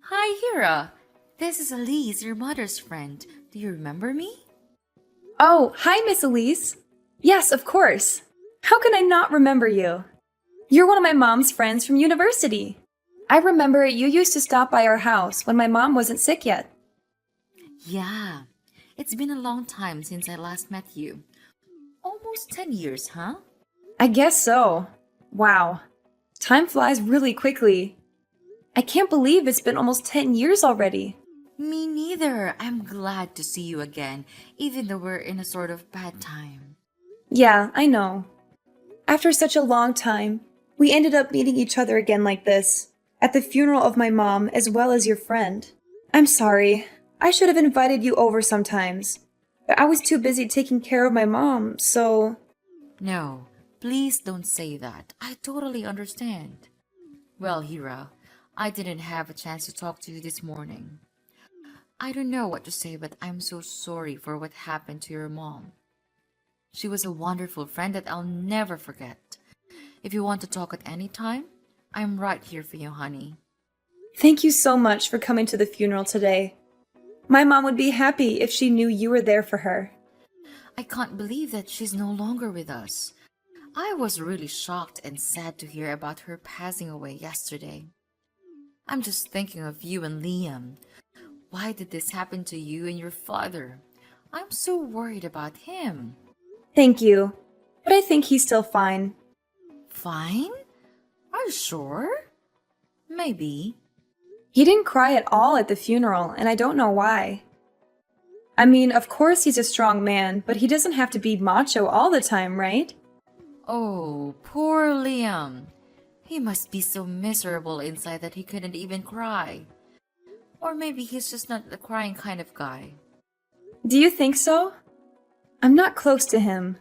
Hi, Hira. This is Elise, your mother's friend. Do you remember me? Oh, hi, Miss Elise. Yes, of course. How can I not remember you? You're one of my mom's friends from university. I remember you used to stop by our house when my mom wasn't sick yet. Yeah. It's been a long time since I last met you. Almost 10 years, huh? I guess so. Wow. Time flies really quickly. I can't believe it's been almost 10 years already. Me neither. I'm glad to see you again, even though we're in a sort of bad time. Yeah, I know. After such a long time, we ended up meeting each other again like this, at the funeral of my mom as well as your friend. I'm sorry. I should have invited you over sometimes. But I was too busy taking care of my mom, so... No, please don't say that. I totally understand. Well, Hira, I didn't have a chance to talk to you this morning. I don't know what to say, but I'm so sorry for what happened to your mom. She was a wonderful friend that I'll never forget. If you want to talk at any time, I'm right here for you, honey. Thank you so much for coming to the funeral today. My mom would be happy if she knew you were there for her. I can't believe that she's no longer with us. I was really shocked and sad to hear about her passing away yesterday. I'm just thinking of you and Liam. Why did this happen to you and your father? I'm so worried about him. Thank you, but I think he's still fine. Fine? Are you sure? Maybe. He didn't cry at all at the funeral, and I don't know why. I mean, of course he's a strong man, but he doesn't have to be macho all the time, right? Oh, poor Liam. He must be so miserable inside that he couldn't even cry. Or maybe he's just not the crying kind of guy. Do you think so? I'm not close to him.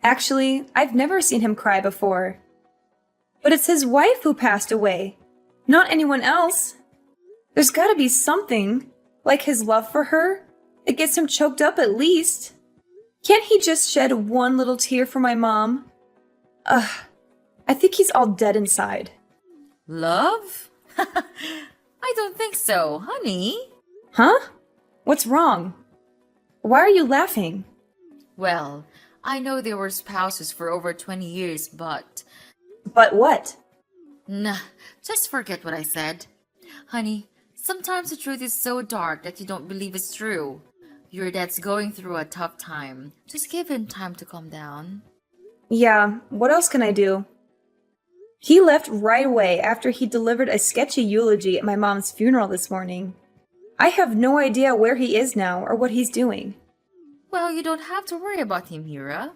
Actually, I've never seen him cry before. But it's his wife who passed away, not anyone else. There's gotta be something, like his love for her, that gets him choked up at least. Can't he just shed one little tear for my mom? Ugh, I think he's all dead inside. Love? I don't think so, honey. Huh? What's wrong? Why are you laughing? Well, I know they were spouses for over 20 years, but... But what? Nah, just forget what I said. Honey, sometimes the truth is so dark that you don't believe it's true. Your dad's going through a tough time. Just give him time to calm down. Yeah, what else can I do? He left right away after he delivered a sketchy eulogy at my mom's funeral this morning. I have no idea where he is now or what he's doing. Well, you don't have to worry about him, Hira.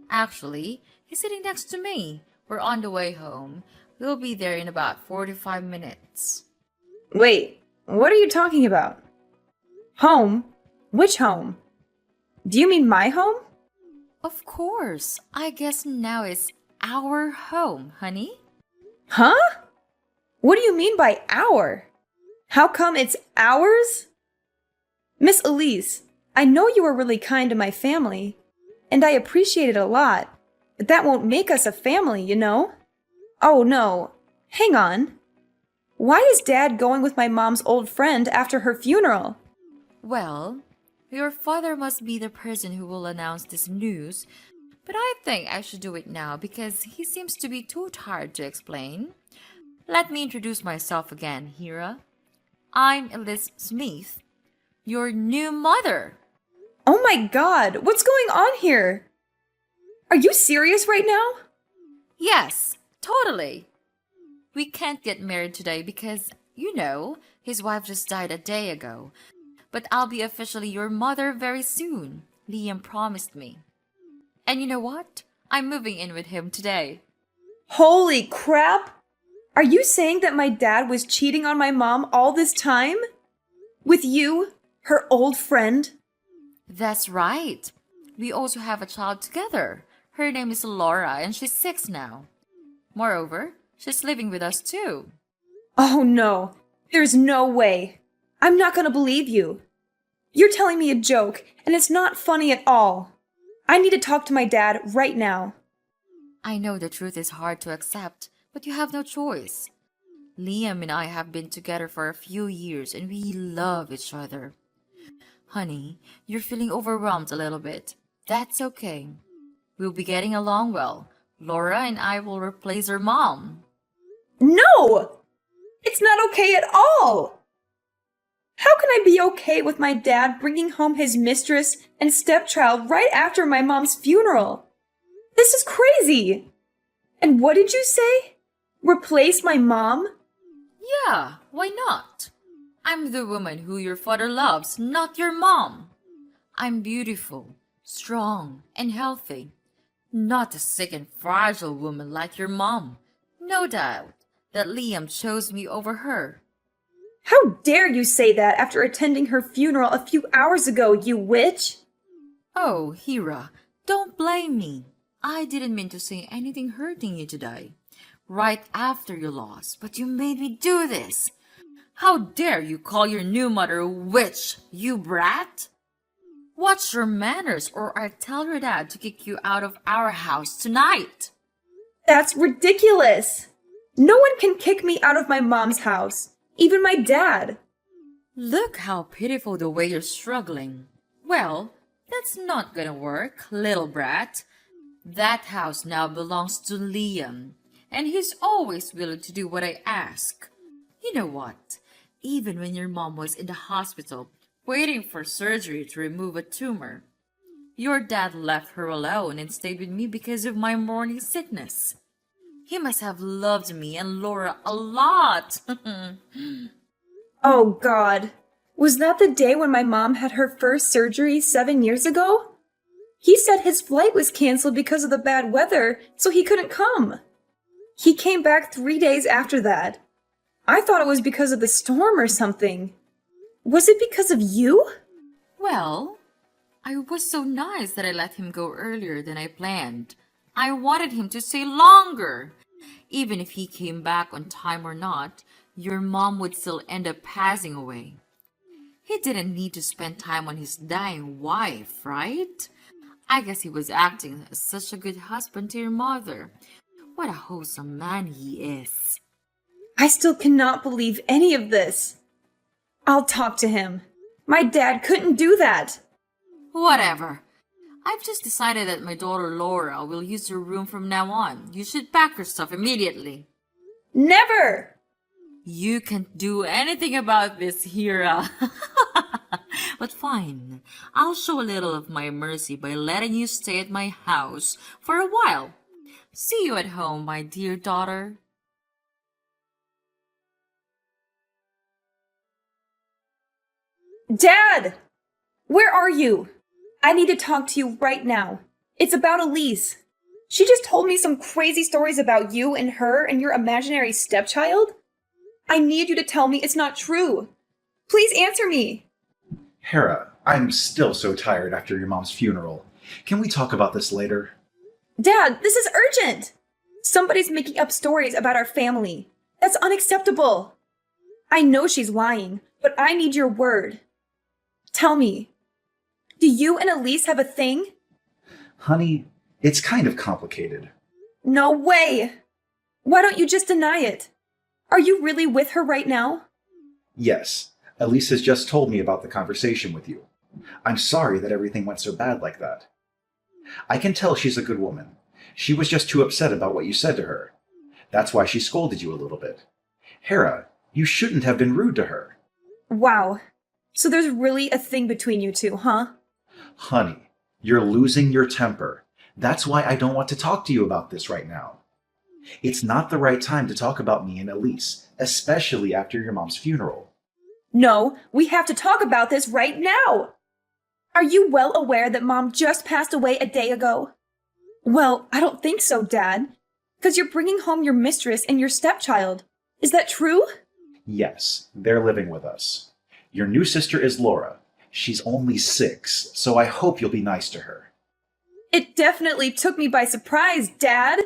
Actually, he's sitting next to me. We're on the way home. We'll be there in about 45 minutes. Wait, what are you talking about? Home? Which home? Do you mean my home? Of course. I guess now it's our home, honey. Huh? What do you mean by our? How come it's ours? Miss Elise, I know you were really kind to my family, and I appreciate it a lot, but that won't make us a family, you know? Oh no, hang on. Why is Dad going with my mom's old friend after her funeral? Well, your father must be the person who will announce this news, but I think I should do it now because he seems to be too tired to explain. Let me introduce myself again, Hira. I'm Elise Smith, your new mother. Oh my god, what's going on here? Are you serious right now? Yes, totally. We can't get married today because, his wife just died a day ago. But I'll be officially your mother very soon. Liam promised me. And you know what? I'm moving in with him today. Holy crap! Are you saying that my dad was cheating on my mom all this time? With you, her old friend? That's right. We also have a child together. Her name is Laura and she's 6 now. Moreover, she's living with us too. Oh no, there's no way. I'm not gonna believe you. You're telling me a joke, and it's not funny at all. I need to talk to my dad right now. I know the truth is hard to accept, but you have no choice. Liam and I have been together for a few years and we love each other. Honey, you're feeling overwhelmed a little bit. That's okay. We'll be getting along well. Laura and I will replace her mom. No! It's not okay at all! How can I be okay with my dad bringing home his mistress and stepchild right after my mom's funeral? This is crazy! And what did you say? Replace my mom? Yeah, why not? I'm the woman who your father loves, not your mom. I'm beautiful, strong, and healthy. Not a sick and fragile woman like your mom. No doubt that Liam chose me over her. How dare you say that after attending her funeral a few hours ago, you witch? Oh, Hira, don't blame me. I didn't mean to say anything hurting you today, right after your loss, but you made me do this. How dare you call your new mother a witch, you brat? Watch your manners or I'll tell your dad to kick you out of our house tonight. That's ridiculous! No one can kick me out of my mom's house, even my dad. Look how pitiful the way you're struggling. Well, that's not gonna work, little brat. That house now belongs to Liam, and he's always willing to do what I ask. You know what? Even when your mom was in the hospital, waiting for surgery to remove a tumor, your dad left her alone and stayed with me because of my morning sickness. He must have loved me and Laura a lot. Oh, God. Was that the day when my mom had her first surgery 7 years ago? He said his flight was canceled because of the bad weather, so he couldn't come. He came back 3 days after that. I thought it was because of the storm or something. Was it because of you? Well, I was so nice that I let him go earlier than I planned. I wanted him to stay longer. Even if he came back on time or not, your mom would still end up passing away. He didn't need to spend time on his dying wife, right? I guess he was acting as such a good husband to your mother. What a wholesome man he is. I still cannot believe any of this. I'll talk to him. My dad couldn't do that. Whatever. I've just decided that my daughter Laura will use your room from now on. You should pack your stuff immediately. Never! You can't do anything about this, Hira. But fine. I'll show a little of my mercy by letting you stay at my house for a while. See you at home, my dear daughter. Dad! Where are you? I need to talk to you right now. It's about Elise. She just told me some crazy stories about you and her and your imaginary stepchild. I need you to tell me it's not true. Please answer me. Hera, I'm still so tired after your mom's funeral. Can we talk about this later? Dad, this is urgent. Somebody's making up stories about our family. That's unacceptable. I know she's lying, but I need your word. Tell me, do you and Elise have a thing? Honey, it's kind of complicated. No way! Why don't you just deny it? Are you really with her right now? Yes, Elise has just told me about the conversation with you. I'm sorry that everything went so bad like that. I can tell she's a good woman. She was just too upset about what you said to her. That's why she scolded you a little bit. Hera, you shouldn't have been rude to her. Wow. So there's really a thing between you two, huh? Honey, you're losing your temper. That's why I don't want to talk to you about this right now. It's not the right time to talk about me and Elise, especially after your mom's funeral. No, we have to talk about this right now! Are you well aware that Mom just passed away a day ago? Well, I don't think so, Dad. Because you're bringing home your mistress and your stepchild. Is that true? Yes, they're living with us. Your new sister is Laura. She's only 6, so I hope you'll be nice to her. It definitely took me by surprise, Dad.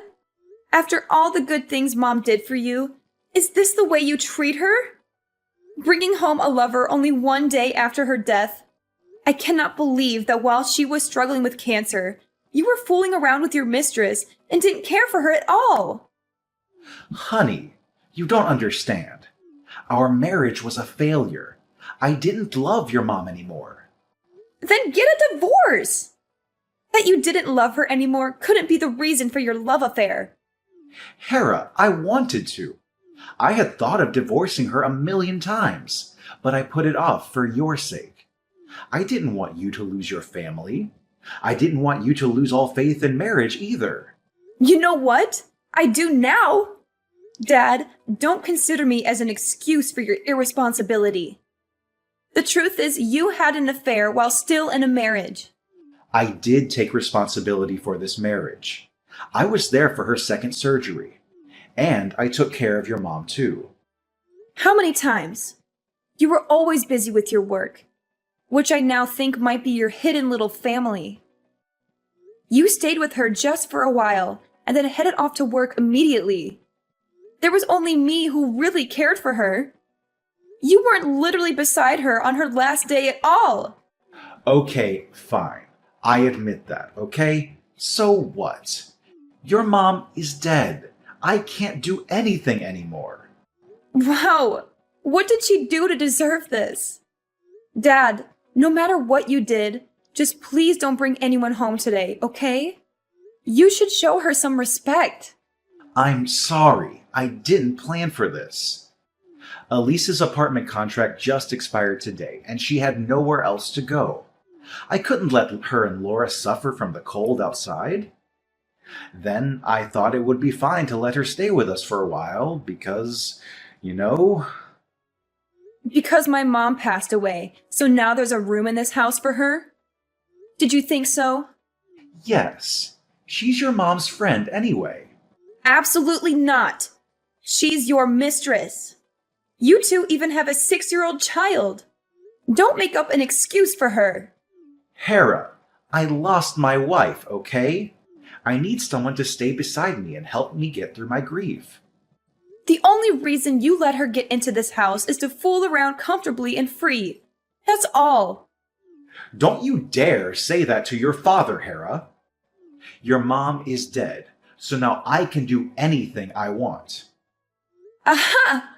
After all the good things Mom did for you, is this the way you treat her? Bringing home a lover only 1 day after her death. I cannot believe that while she was struggling with cancer, you were fooling around with your mistress and didn't care for her at all. Honey, You don't understand. Our marriage was a failure. I didn't love your mom anymore. Then get a divorce! That you didn't love her anymore couldn't be the reason for your love affair. Hera, I wanted to. I had thought of divorcing her 1,000,000 times, but I put it off for your sake. I didn't want you to lose your family. I didn't want you to lose all faith in marriage either. You know what? I do now! Dad, don't consider me as an excuse for your irresponsibility. The truth is, you had an affair while still in a marriage. I did take responsibility for this marriage. I was there for her second surgery. And I took care of your mom too. How many times? You were always busy with your work, which I now think might be your hidden little family. You stayed with her just for a while and then headed off to work immediately. There was only me who really cared for her. You weren't literally beside her on her last day at all. Okay, fine. I admit that, okay? So what? Your mom is dead. I can't do anything anymore. Wow, what did she do to deserve this? Dad, no matter what you did, just please don't bring anyone home today, okay? You should show her some respect. I'm sorry. I didn't plan for this. Elise's apartment contract just expired today, and she had nowhere else to go. I couldn't let her and Laura suffer from the cold outside. Then I thought it would be fine to let her stay with us for a while because, you know... Because my mom passed away, so now there's a room in this house for her? Did you think so? Yes. She's your mom's friend anyway. Absolutely not. She's your mistress. You two even have a 6-year-old child. Don't make up an excuse for her. Hera, I lost my wife, okay? I need someone to stay beside me and help me get through my grief. The only reason you let her get into this house is to fool around comfortably and free. That's all. Don't you dare say that to your father, Hera. Your mom is dead, so now I can do anything I want. Aha!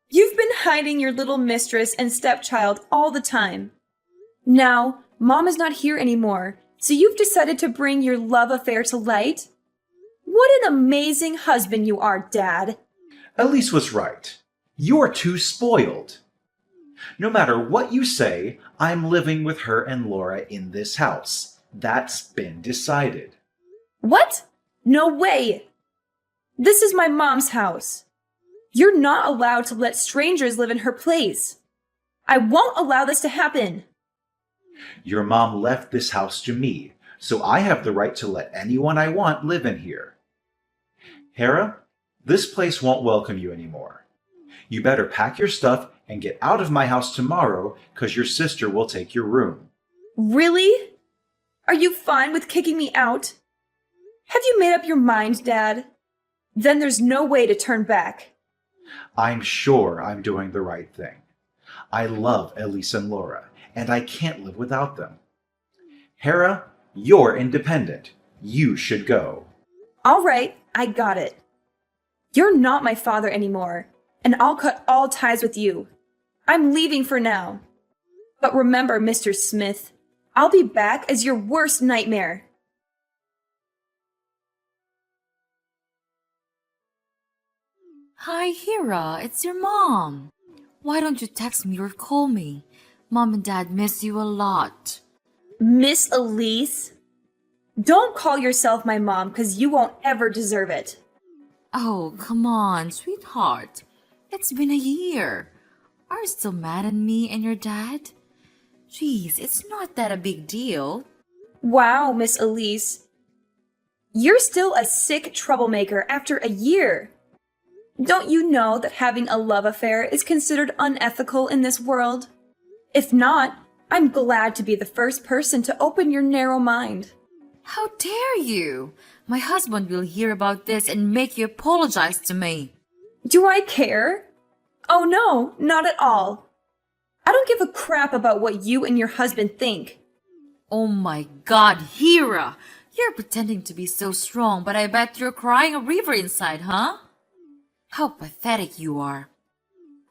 You've been hiding your little mistress and stepchild all the time. Now, Mom is not here anymore, so you've decided to bring your love affair to light? What an amazing husband you are, Dad. Elise was right. You're too spoiled. No matter what you say, I'm living with her and Laura in this house. That's been decided. What? No way! This is my mom's house. You're not allowed to let strangers live in her place. I won't allow this to happen. Your mom left this house to me, so I have the right to let anyone I want live in here. Hera, this place won't welcome you anymore. You better pack your stuff and get out of my house tomorrow, 'cause your sister will take your room. Really? Are you fine with kicking me out? Have you made up your mind, Dad? Then there's no way to turn back. I'm sure I'm doing the right thing. I love Elise and Laura, and I can't live without them. Hera, you're independent. You should go. All right, I got it. You're not my father anymore, and I'll cut all ties with you. I'm leaving for now. But remember, Mr. Smith, I'll be back as your worst nightmare. Hi, Hera, it's your mom. Why don't you text me or call me? Mom and Dad miss you a lot. Miss Elise? Don't call yourself my mom, 'cause you won't ever deserve it. Oh, come on, sweetheart. It's been a year. Are you still mad at me and your dad? Jeez, it's not that a big deal. Wow, Miss Elise. You're still a sick troublemaker after a year. Don't you know that having a love affair is considered unethical in this world? If not, I'm glad to be the first person to open your narrow mind. How dare you? My husband will hear about this and make you apologize to me. Do I care? Oh no, not at all. I don't give a crap about what you and your husband think. Oh my God, Hera! You're pretending to be so strong, but I bet you're crying a river inside, huh? How pathetic you are.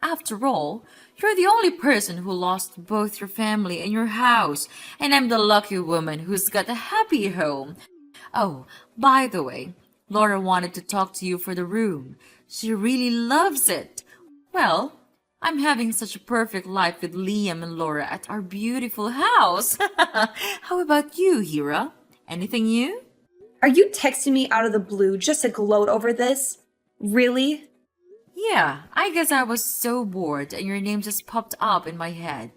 After all, you're the only person who lost both your family and your house, and I'm the lucky woman who's got a happy home. Oh, by the way, Laura wanted to talk to you for the room. She really loves it. Well, I'm having such a perfect life with Liam and Laura at our beautiful house. How about you, Hira? Anything new? Are you texting me out of the blue just to gloat over this? Really? Yeah, I guess I was so bored and your name just popped up in my head.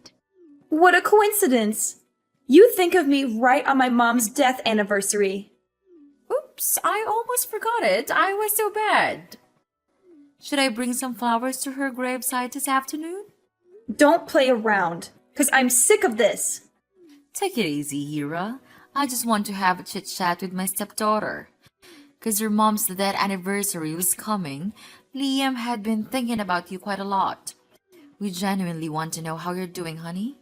What a coincidence! You think of me right on my mom's death anniversary. Oops, I almost forgot it. I was so bad. Should I bring some flowers to her gravesite this afternoon? Don't play around, 'cause I'm sick of this. Take it easy, Hira. I just want to have a chit-chat with my stepdaughter. 'Cause your mom's death anniversary was coming, Liam had been thinking about you quite a lot. We genuinely want to know how you're doing, honey.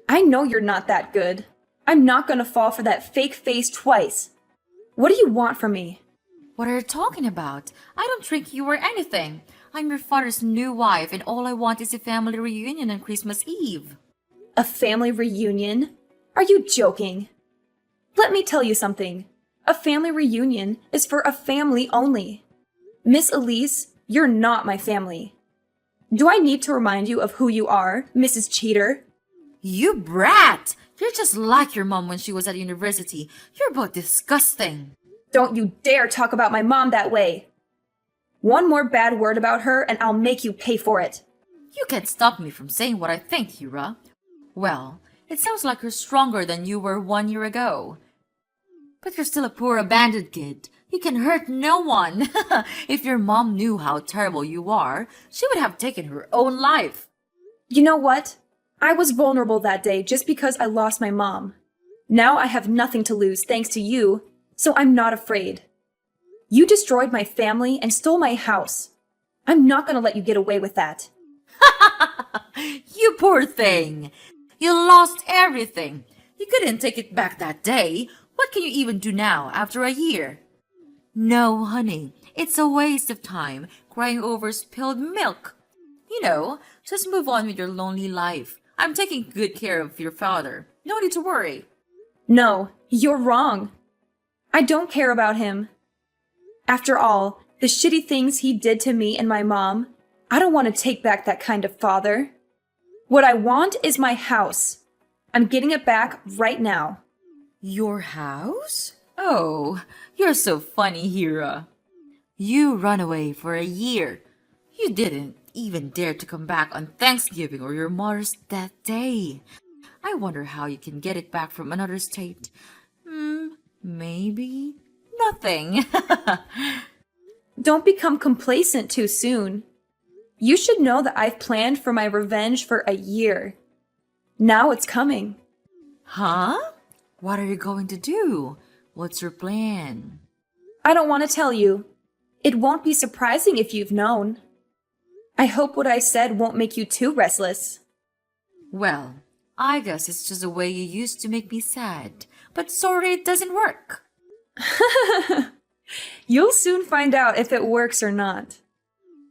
I know you're not that good. I'm not gonna fall for that fake face twice. What do you want from me? What are you talking about? I don't trick you or anything. I'm your father's new wife, and all I want is a family reunion on Christmas Eve. A family reunion? Are you joking? Let me tell you something. A family reunion is for a family only. Miss Elise, you're not my family. Do I need to remind you of who you are, Mrs. Cheater? You brat! You're just like your mom when she was at university. You're both disgusting. Don't you dare talk about my mom that way. One more bad word about her and I'll make you pay for it. You can't stop me from saying what I think, Hira. Well, it sounds like you're stronger than you were 1 year ago. But you're still a poor abandoned kid. You can hurt no one. If your mom knew how terrible you are, she would have taken her own life. You know what? I was vulnerable that day just because I lost my mom. Now I have nothing to lose thanks to you, so I'm not afraid. You destroyed my family and stole my house. I'm not gonna let you get away with that. You poor thing. You lost everything. You couldn't take it back that day. What can you even do now after a year? No, honey, it's a waste of time crying over spilled milk. You know, just move on with your lonely life. I'm taking good care of your father. No need to worry. No, you're wrong. I don't care about him. After all, the shitty things he did to me and my mom, I don't want to take back that kind of father. What I want is my house. I'm getting it back right now. Your house? Oh, you're so funny, Hira. You run away for a year. You didn't even dare to come back on Thanksgiving or your mother's death day. I wonder how you can get it back from another state. Maybe nothing. Don't become complacent too soon. You should know that I've planned for my revenge for a year. Now it's coming. Huh? What are you going to do? What's your plan? I don't want to tell you. It won't be surprising if you've known. I hope what I said won't make you too restless. Well, I guess it's just a way you used to make me sad. But sorry it doesn't work. You'll soon find out if it works or not.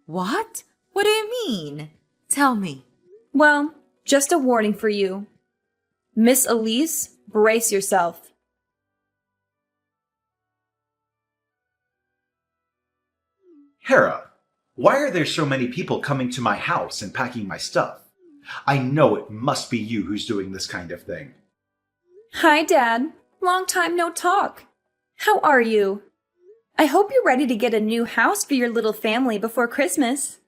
What? What do you mean? Tell me. Well, just a warning for you. Miss Elise, brace yourself. Hera, why are there so many people coming to my house and packing my stuff? I know it must be you who's doing this kind of thing. Hi, Dad. Long time no talk. How are you? I hope you're ready to get a new house for your little family before Christmas.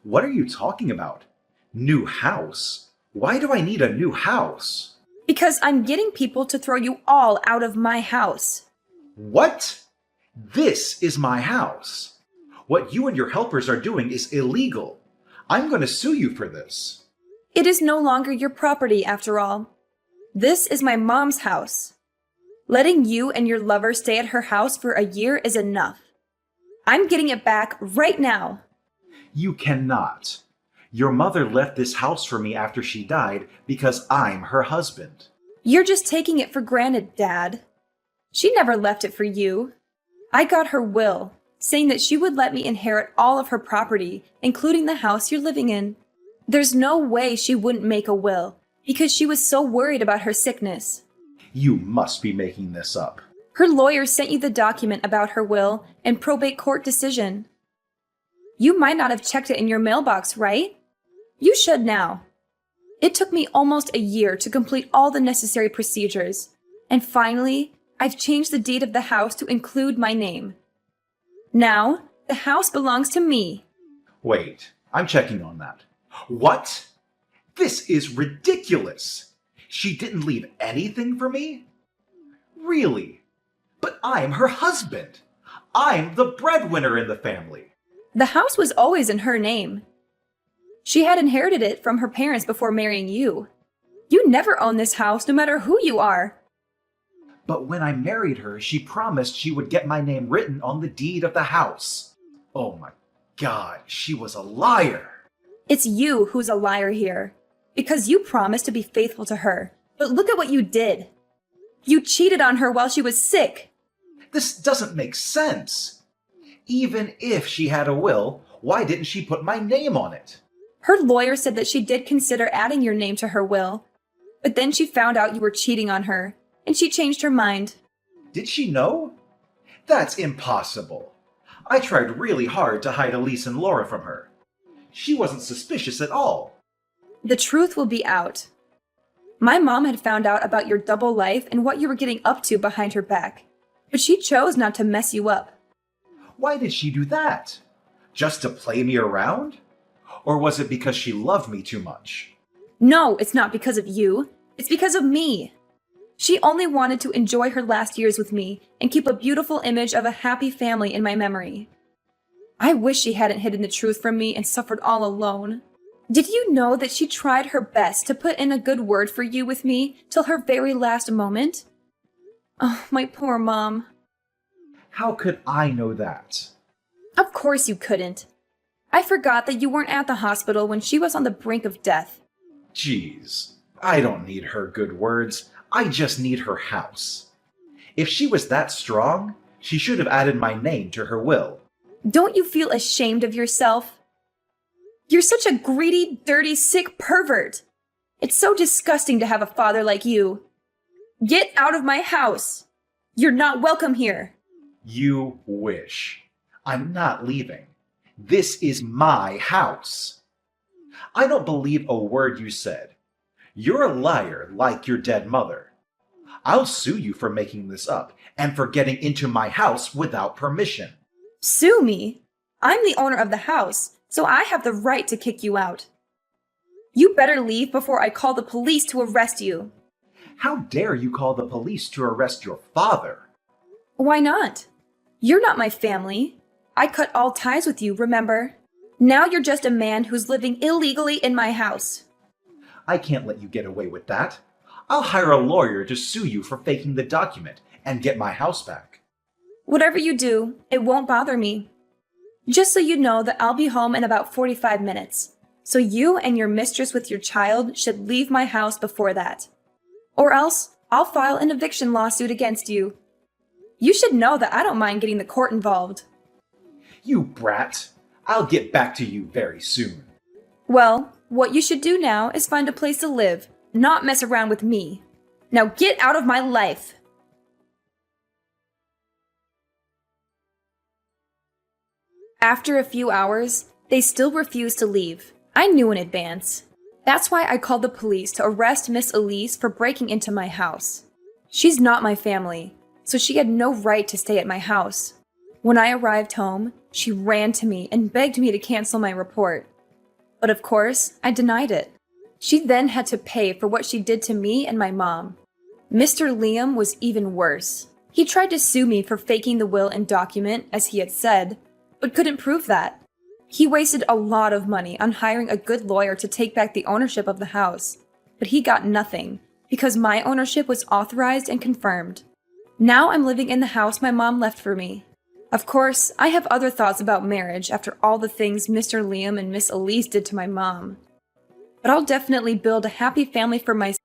What are you talking about? New house? Why do I need a new house? Because I'm getting people to throw you all out of my house. What? This is my house. What you and your helpers are doing is illegal. I'm going to sue you for this. It is no longer your property, after all. This is my mom's house. Letting you and your lover stay at her house for a year is enough. I'm getting it back right now. You cannot. Your mother left this house for me after she died because I'm her husband. You're just taking it for granted, Dad. She never left it for you. I got her will, saying that she would let me inherit all of her property, including the house you're living in. There's no way she wouldn't make a will, because she was so worried about her sickness. You must be making this up. Her lawyer sent you the document about her will and probate court decision. You might not have checked it in your mailbox, right? You should now. It took me almost a year to complete all the necessary procedures, and finally, I've changed the deed of the house to include my name. Now, the house belongs to me. Wait, I'm checking on that. What? This is ridiculous! She didn't leave anything for me? Really? But I'm her husband! I'm the breadwinner in the family! The house was always in her name. She had inherited it from her parents before marrying you. You never own this house, no matter who you are. But when I married her, she promised she would get my name written on the deed of the house. Oh my God, she was a liar! It's you who's a liar here, because you promised to be faithful to her. But look at what you did. You cheated on her while she was sick. This doesn't make sense. Even if she had a will, why didn't she put my name on it? Her lawyer said that she did consider adding your name to her will, but then she found out you were cheating on her, and she changed her mind. Did she know? That's impossible. I tried really hard to hide Elise and Laura from her. She wasn't suspicious at all. The truth will be out. My mom had found out about your double life and what you were getting up to behind her back, but she chose not to mess you up. Why did she do that? Just to play me around? Or was it because she loved me too much? No, it's not because of you. It's because of me. She only wanted to enjoy her last years with me and keep a beautiful image of a happy family in my memory. I wish she hadn't hidden the truth from me and suffered all alone. Did you know that she tried her best to put in a good word for you with me till her very last moment? Oh, my poor mom. How could I know that? Of course you couldn't. I forgot that you weren't at the hospital when she was on the brink of death. Jeez, I don't need her good words. I just need her house. If she was that strong, she should have added my name to her will. Don't you feel ashamed of yourself? You're such a greedy, dirty, sick pervert. It's so disgusting to have a father like you. Get out of my house. You're not welcome here. You wish. I'm not leaving. This is my house. I don't believe a word you said. You're a liar like your dead mother. I'll sue you for making this up and for getting into my house without permission. Sue me? I'm the owner of the house, so I have the right to kick you out. You better leave before I call the police to arrest you. How dare you call the police to arrest your father? Why not? You're not my family. I cut all ties with you, remember? Now you're just a man who's living illegally in my house. I can't let you get away with that. I'll hire a lawyer to sue you for faking the document and get my house back. Whatever you do, it won't bother me. Just so you know that I'll be home in about 45 minutes. So you and your mistress with your child should leave my house before that. Or else, I'll file an eviction lawsuit against you. You should know that I don't mind getting the court involved. You brat! I'll get back to you very soon. Well, what you should do now is find a place to live, not mess around with me. Now get out of my life! After a few hours, they still refused to leave. I knew in advance. That's why I called the police to arrest Miss Elise for breaking into my house. She's not my family, so she had no right to stay at my house. When I arrived home, she ran to me and begged me to cancel my report. But of course, I denied it. She then had to pay for what she did to me and my mom. Mr. Liam was even worse. He tried to sue me for faking the will and document, as he had said, but couldn't prove that. He wasted a lot of money on hiring a good lawyer to take back the ownership of the house, but he got nothing because my ownership was authorized and confirmed. Now I'm living in the house my mom left for me. Of course, I have other thoughts about marriage after all the things Mr. Liam and Miss Elise did to my mom. But I'll definitely build a happy family for myself.